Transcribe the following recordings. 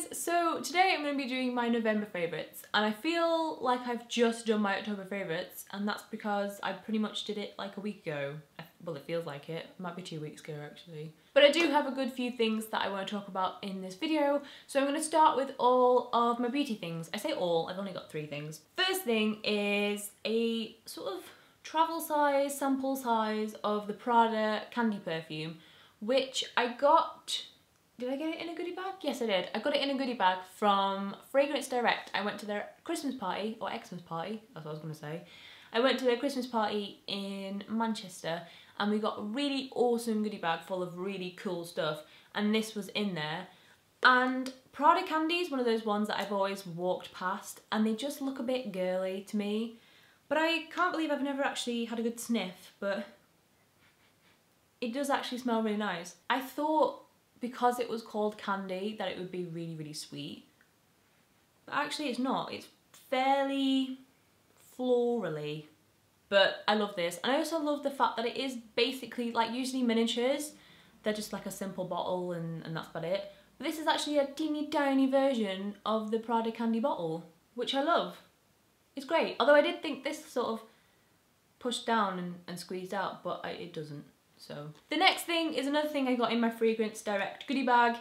guys, so today I'm going to be doing my November favourites, and I feel like I've just done my October favourites, and that's because I pretty much did it like a week ago. Well, it feels like it. It might be 2 weeks ago actually. But I do have a good few things that I want to talk about in this video, so I'm going to start with all of my beauty things. I say all, I've only got 3 things. First thing is a sort of travel size, sample size of the Prada Candy perfume, which I got... Did I get it in a goodie bag? Yes, I did. I got it in a goodie bag from Fragrance Direct. I went to their Christmas party, or Xmas party, that's what I was going to say. I went to their Christmas party in Manchester, and we got a really awesome goodie bag full of really cool stuff, and this was in there. And Prada Candy is one of those ones that I've always walked past, and they just look a bit girly to me. But I can't believe I've never actually had a good sniff, but it does actually smell really nice. I thought, because it was called Candy, that it would be really, really sweet. But actually it's not. It's fairly florally. But I love this. And I also love the fact that it is basically, like, usually miniatures, they're just like a simple bottle and that's about it. But this is actually a teeny tiny version of the Prada Candy bottle, which I love. It's great. Although I did think this sort of pushed down and squeezed out, but it doesn't. So the next thing is another thing I got in my Fragrance Direct goodie bag,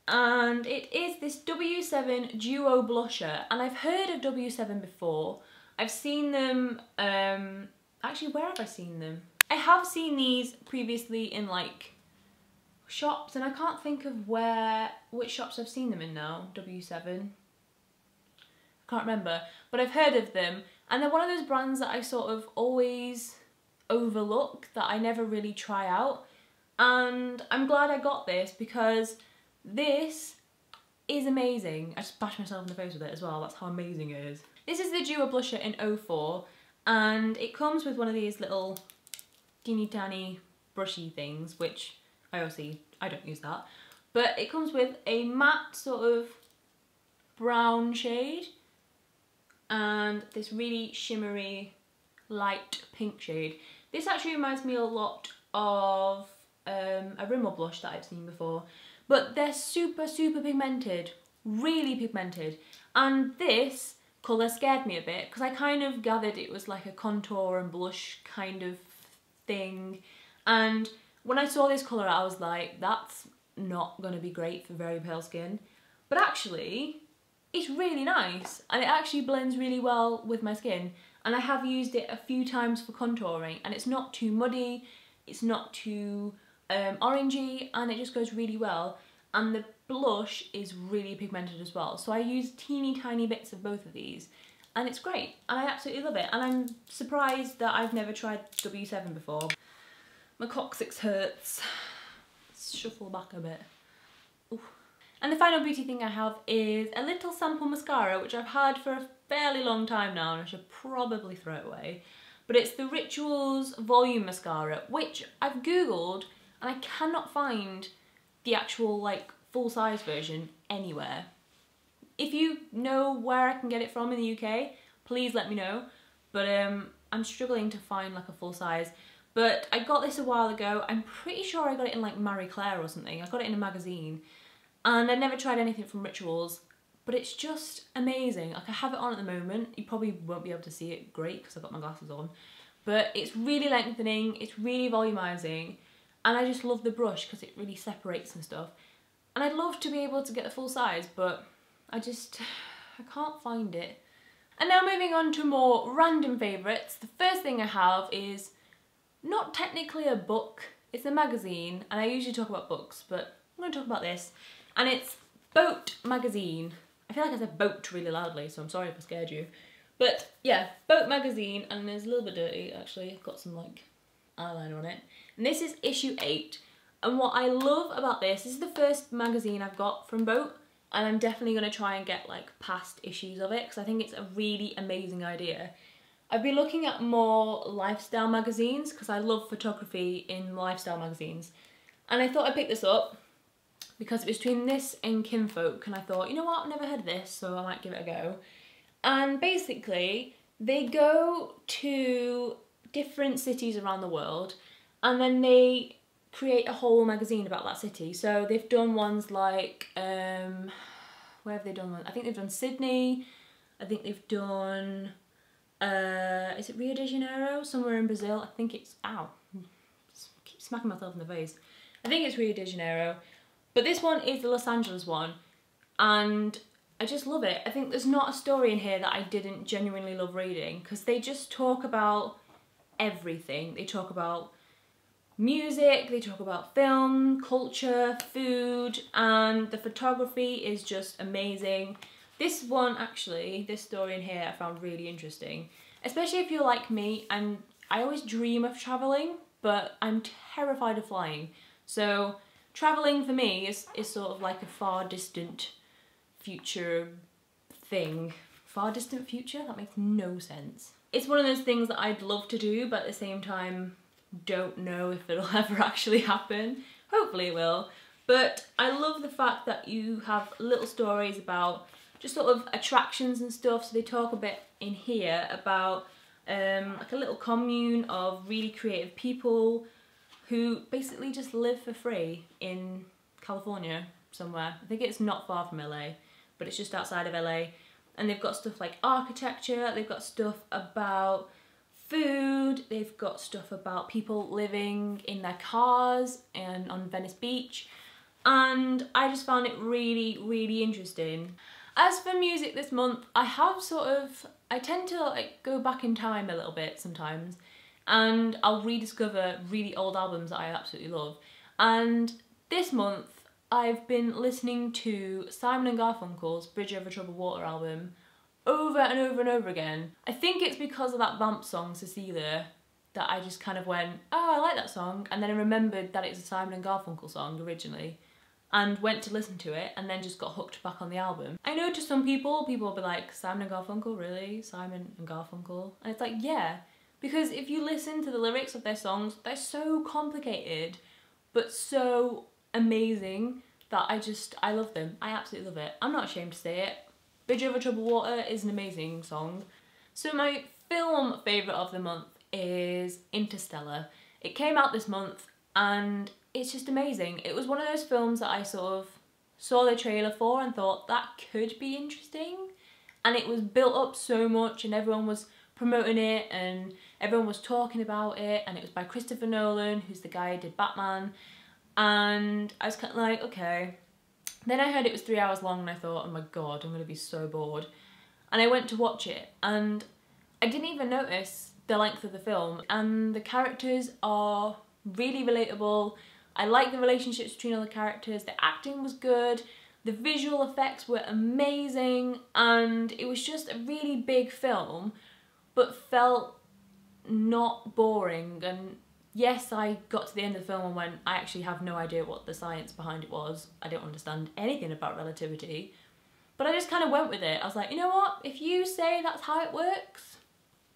and it is this W7 Duo Blusher. And I've heard of W7 before. I've seen them, actually, where have I seen them? I have seen these previously in like shops, and I can't think of which shops I've seen them in now. W7. I can't remember, but I've heard of them, and they're one of those brands that I sort of always overlook, that I never really try out. And I'm glad I got this, because this is amazing. I just bashed myself in the face with it as well, that's how amazing it is. This is the Duo Blusher in 04, and it comes with one of these little teeny tiny brushy things, which I don't use that, but it comes with a matte sort of brown shade and this really shimmery light pink shade. This actually reminds me a lot of a Rimmel blush that I've seen before, but they're super, super pigmented, really pigmented. And this colour scared me a bit, because I kind of gathered it was like a contour and blush kind of thing. And when I saw this colour, I was like, that's not going to be great for very pale skin. But actually, it's really nice, and it actually blends really well with my skin. And I have used it a few times for contouring, and it's not too muddy, it's not too orangey, and it just goes really well. And the blush is really pigmented as well. So I use teeny tiny bits of both of these, and it's great. And I absolutely love it. And I'm surprised that I've never tried W7 before. My coccyx hurts. Let's shuffle back a bit. Ooh. And the final beauty thing I have is a little sample mascara, which I've had for a fairly long time now, and I should probably throw it away. But it's the Rituals Volume Mascara, which I've googled, and I cannot find the actual like full-size version anywhere. If you know where I can get it from in the UK, please let me know. But I'm struggling to find like a full size. But I got this a while ago. I'm pretty sure I got it in like Marie Claire or something. I got it in a magazine. And I never tried anything from Rituals, but it's just amazing. Like, I have it on at the moment. You probably won't be able to see it great because I've got my glasses on, but it's really lengthening, it's really volumizing, and I just love the brush because it really separates and stuff. And I'd love to be able to get the full size, but I can't find it. And now moving on to more random favourites. The first thing I have is not technically a book, it's a magazine, and I usually talk about books, but I'm going to talk about this. And it's Boat magazine. I feel like I said boat really loudly, so I'm sorry if I scared you. But yeah, Boat magazine, and it's a little bit dirty actually. I've got some like eyeliner on it. And this is issue 8. And what I love about this is the first magazine I've got from Boat, and I'm definitely going to try and get like past issues of it, because I think it's a really amazing idea. I've been looking at more lifestyle magazines, because I love photography in lifestyle magazines. And I thought I'd pick this up, because it was between this and Kinfolk, and I thought, you know what, I've never heard of this, so I might give it a go. And basically, they go to different cities around the world, and then they create a whole magazine about that city. So they've done ones like, where have they done one? I think they've done Sydney, I think they've done, is it Rio de Janeiro? Somewhere in Brazil. I think it's, ow, keep smacking myself in the face. I think it's Rio de Janeiro. But this one is the Los Angeles one, and I just love it. I think there's not a story in here that I didn't genuinely love reading, because they just talk about everything. They talk about music, they talk about film, culture, food, and the photography is just amazing. This one actually, this story in here I found really interesting, especially if you're like me, and I always dream of travelling, but I'm terrified of flying. So travelling for me is sort of like a far distant future thing. Far distant future? That makes no sense. It's one of those things that I'd love to do, but at the same time don't know if it'll ever actually happen. Hopefully it will. But I love the fact that you have little stories about just sort of attractions and stuff. So they talk a bit in here about like a little commune of really creative people who basically just live for free in California somewhere. I think it's not far from LA, but it's just outside of LA. And they've got stuff like architecture, they've got stuff about food, they've got stuff about people living in their cars and on Venice Beach. And I just found it really, really interesting. As for music this month, I tend to like go back in time a little bit sometimes, and I'll rediscover really old albums that I absolutely love. And this month, I've been listening to Simon & Garfunkel's Bridge Over Troubled Water album over and over and over again. I think it's because of that Vamp song, Cecilia, that I just kind of went, oh, I like that song, and then I remembered that it's a Simon & Garfunkel song originally, and went to listen to it, and then just got hooked back on the album. I know to some people will be like, Simon & Garfunkel, really? Simon & Garfunkel? And it's like, yeah, because if you listen to the lyrics of their songs, they're so complicated, but so amazing that I love them. I absolutely love it. I'm not ashamed to say it. Bridge Over Troubled Water is an amazing song. So my film favourite of the month is Interstellar. It came out this month and it's just amazing. It was one of those films that I sort of saw the trailer for and thought that could be interesting, and it was built up so much and everyone was promoting it and everyone was talking about it, and it was by Christopher Nolan, who's the guy who did Batman, and I was kind of like, okay. Then I heard it was 3 hours long and I thought, oh my god, I'm going to be so bored. And I went to watch it and I didn't even notice the length of the film, and the characters are really relatable. I like the relationships between all the characters, the acting was good, the visual effects were amazing, and it was just a really big film, but felt not boring. And yes, I got to the end of the film and went, I actually have no idea what the science behind it was. I don't understand anything about relativity. But I just kind of went with it. I was like, you know what? If you say that's how it works,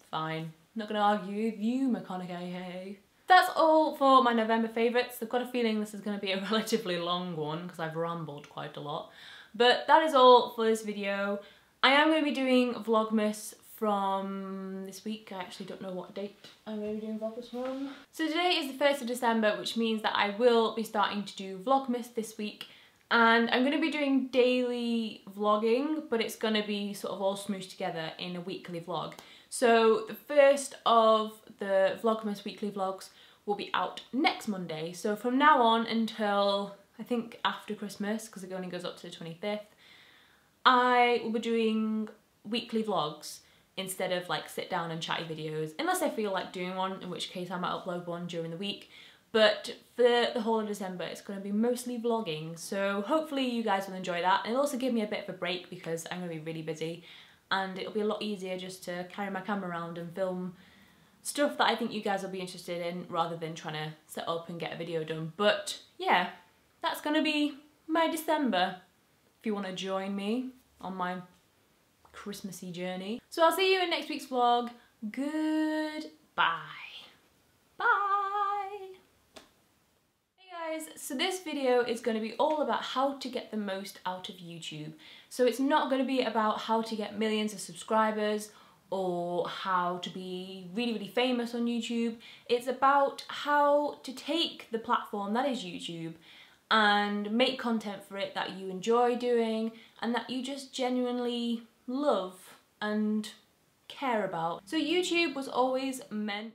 fine. I'm not going to argue with you, McConaughey. That's all for my November favourites. I've got a feeling this is going to be a relatively long one because I've rambled quite a lot. But that is all for this video. I am going to be doing Vlogmas from this week. I actually don't know what date I'm going to be doing Vlogmas from. So today is the 1st of December, which means that I will be starting to do Vlogmas this week. And I'm going to be doing daily vlogging, but it's going to be sort of all smooshed together in a weekly vlog. So the first of the Vlogmas weekly vlogs will be out next Monday. So from now on until I think after Christmas, because it only goes up to the 25th, I will be doing weekly vlogs instead of like sit down and chatty videos, unless I feel like doing one, in which case I might upload one during the week. But for the whole of December, it's going to be mostly vlogging, so hopefully you guys will enjoy that. And it'll also give me a bit of a break because I'm going to be really busy, and it'll be a lot easier just to carry my camera around and film stuff that I think you guys will be interested in, rather than trying to set up and get a video done. But yeah, that's going to be my December, if you want to join me on my Christmassy journey. So I'll see you in next week's vlog. Goodbye. Bye. Hey guys, so this video is going to be all about how to get the most out of YouTube. So it's not going to be about how to get millions of subscribers or how to be really, really famous on YouTube. It's about how to take the platform that is YouTube and make content for it that you enjoy doing and that you just genuinely love and care about. So YouTube was always meant